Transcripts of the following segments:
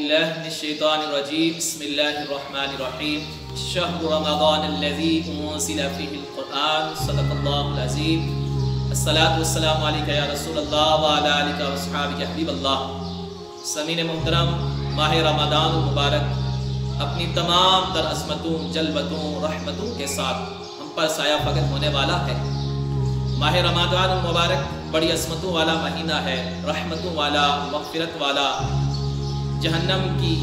باللہ من الشیطان الرجیم بسم اللہ الرحمن الرحیم شہر رمضان الذی انزل فیہ القرآن صدق اللہ العظیم الصلاۃ والسلام علیکہ یا رسول اللہ وعلی آلہ واصحابہ حبیب اللہ۔ سامعین محترم، ماہ رمضان المبارک اپنی تمام تر عظمتوں، جلوتوں، رحمتوں کے ساتھ ہم پر سایہ فقط ہونے والا ہے۔ ماہ رمضان المبارک بڑی عظمتوں والا مہینہ ہے، رحمتوں والا، مغفرت والا، جہنم کی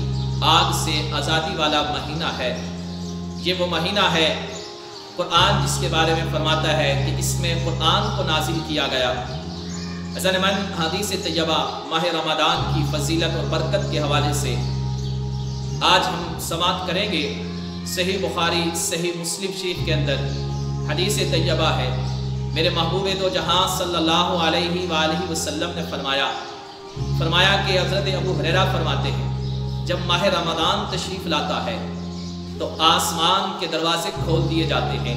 آگ سے آزادی والا مہینہ ہے۔ یہ وہ مہینہ ہے قرآن جس کے بارے میں فرماتا ہے کہ اس میں قرآن کو نازل کیا گیا۔ عزیزان من، حدیث طیبہ ماہ رمضان کی فضیلت اور برکت کے حوالے سے آج ہم سماعت کریں گے۔ صحیح بخاری، صحیح مسلم شریف کے اندر حدیث طیبہ ہے۔ میرے محبوب دو جہاں صلی اللہ علیہ وآلہ وسلم نے فرمایا کہ حضرت ابو ہریرہ فرماتے ہیں جب ماہ رمضان تشریف لاتا ہے تو آسمان کے دروازے کھول دیے جاتے ہیں۔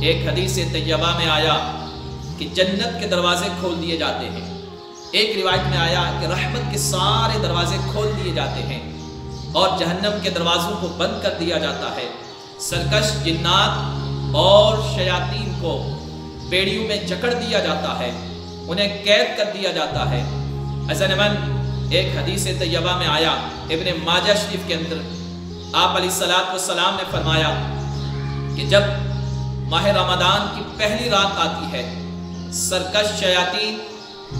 ایک حدیث طیبہ میں آیا کہ جنت کے دروازے کھول دیے جاتے ہیں۔ ایک روایت میں آیا کہ رحمت کے سارے دروازے کھول دیے جاتے ہیں اور جہنم کے دروازوں کو بند کر دیا جاتا ہے۔ سرکش جنات اور شیاطین کو بیڑیوں میں جکڑ دیا جاتا ہے، انہیں قید کر دیا جاتا ہے۔ عزیزان من، ایک حدیث طیبہ میں آیا ابن ماجہ شریف کے اندر آپ علیہ السلام نے فرمایا کہ جب ماہ رمضان کی پہلی رات آتی ہے، سرکش شیاطین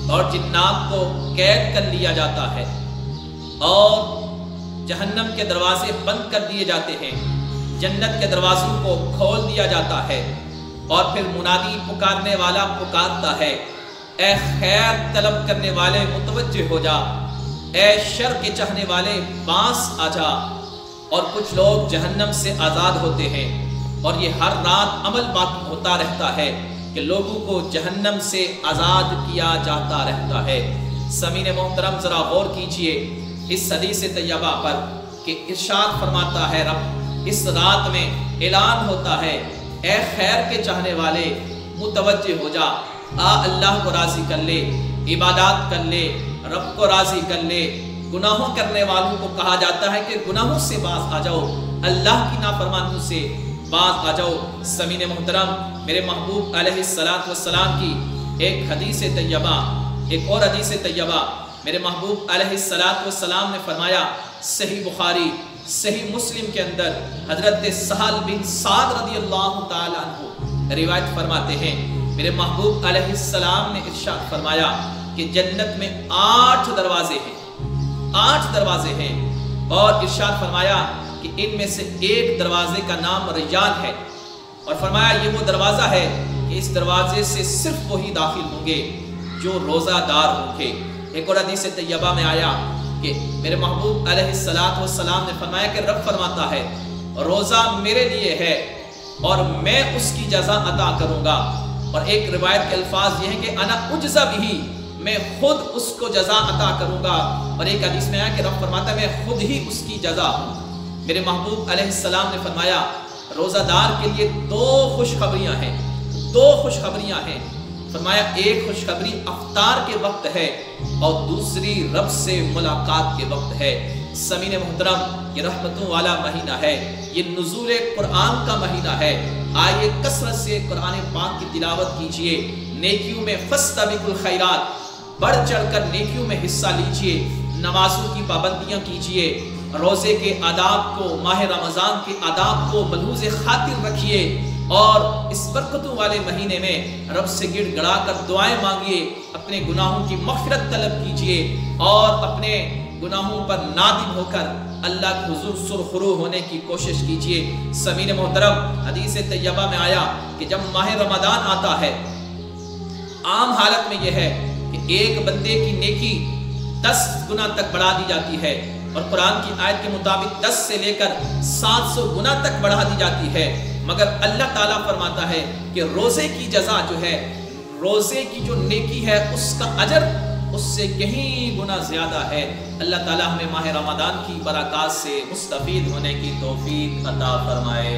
اور جنات کو قید کر لیا جاتا ہے اور جہنم کے دروازے بند کر دیے جاتے ہیں، جنت کے دروازوں کو کھول دیا جاتا ہے اور پھر منادی پکارنے والا پکارتا ہے، اے خیر طلب کرنے والے متوجہ ہو جا، اے شر کے چاہنے والے باس آ جا۔ اور کچھ لوگ جہنم سے آزاد ہوتے ہیں اور یہ ہر رات عمل باقی ہوتا رہتا ہے کہ لوگوں کو جہنم سے آزاد کیا جاتا رہتا ہے۔ سامعین محترم، ذرا غور کیجئے اس حدیث طیبہ پر کہ ارشاد فرماتا ہے رب، اس رات میں اعلان ہوتا ہے، اے خیر کے چاہنے والے متوجہ ہو جا، آ اللہ کو راضی کر لے، عبادات کر لے، رب کو راضی کر لے۔ گناہوں کرنے والوں کو کہا جاتا ہے کہ گناہوں سے باز آ جاؤ، اللہ کی نافرمانیوں سے باز آ جاؤ۔ سامعین محترم، میرے محبوب علیہ السلام کی ایک حدیث طیبہ، ایک اور حدیث طیبہ میرے محبوب علیہ السلام نے فرمایا، صحیح بخاری صحیح مسلم کے اندر حضرت سہل بن سعد رضی اللہ تعالیٰ عنہ روایت فرماتے ہیں، میرے محبوب علیہ السلام نے ارشاد فرمایا کہ جنت میں 8 دروازے ہیں، 8 دروازے ہیں، اور ارشاد فرمایا کہ ان میں سے ایک دروازے کا نام ریان ہے، اور فرمایا یہ وہ دروازہ ہے کہ اس دروازے سے صرف وہی داخل ہوں گے جو روزہ دار ہوں گے۔ ایک اور حدیث طیبہ میں آیا کہ میرے محبوب علیہ السلام نے فرمایا کہ رب فرماتا ہے روزہ میرے لیے ہے اور میں اس کی جزا عطا کروں گا۔ اور ایک روایت کے الفاظ یہ ہیں کہ انا اجزا بھی، میں خود اس کو جزا عطا کروں گا۔ اور ایک حدیث میں آیا کہ رب فرماتا ہے میں خود ہی اس کی جزا ہوں۔ میرے محبوب علیہ السلام نے فرمایا روزہ دار کے لیے 2 خوشخبریاں ہیں، 2 خوشخبریاں ہیں۔ فرمایا ایک خوشخبری افطار کے وقت ہے اور دوسری رب سے ملاقات کے وقت ہے۔ سامعین محترم، یہ رحمتوں والا مہینہ ہے، یہ نزول قرآن کا مہینہ ہے۔ آئیے کثرت سے قرآن پاک کی تلاوت کیجئے، نیکیوں میں فاستبقوا الخیرات، بڑھ چڑھ کر نیکیوں میں حصہ لیجئے، نمازوں کی پابندیاں کیجئے، روزے کے آداب کو، ماہ رمضان کے آداب کو ملحوظ خاطر رکھیے، اور اس برکتوں والے مہینے میں رب سے گڑ گڑا کر دعائیں مانگیے، اپنے گناہوں کی مغفرت طلب کیجئے اور اپنے گناہوں پر نادم ہو کر اللہ کے حضور سرخرو ہونے کی کوشش کیجئے۔ سامعین محترم، حدیث طیبہ میں آیا کہ جب ماہ رمضان آتا ہے، عام حالت میں یہ ہے کہ ایک بندے کی نیکی 10 گنا تک بڑھا دی جاتی ہے، اور قرآن کی آیت کے مطابق 10 سے لے کر 700 گنا تک بڑھا دی جاتی ہے۔ مگر اللہ تعالیٰ فرماتا ہے کہ روزے کی جزا جو ہے، روزے کی جو نیکی ہے، اس کا اجر اس سے کہیں گنا زیادہ ہے۔ اللہ تعالیٰ ہمیں ماہ رمضان کی برکات سے مستفید ہونے کی توفیق عطا فرمائے۔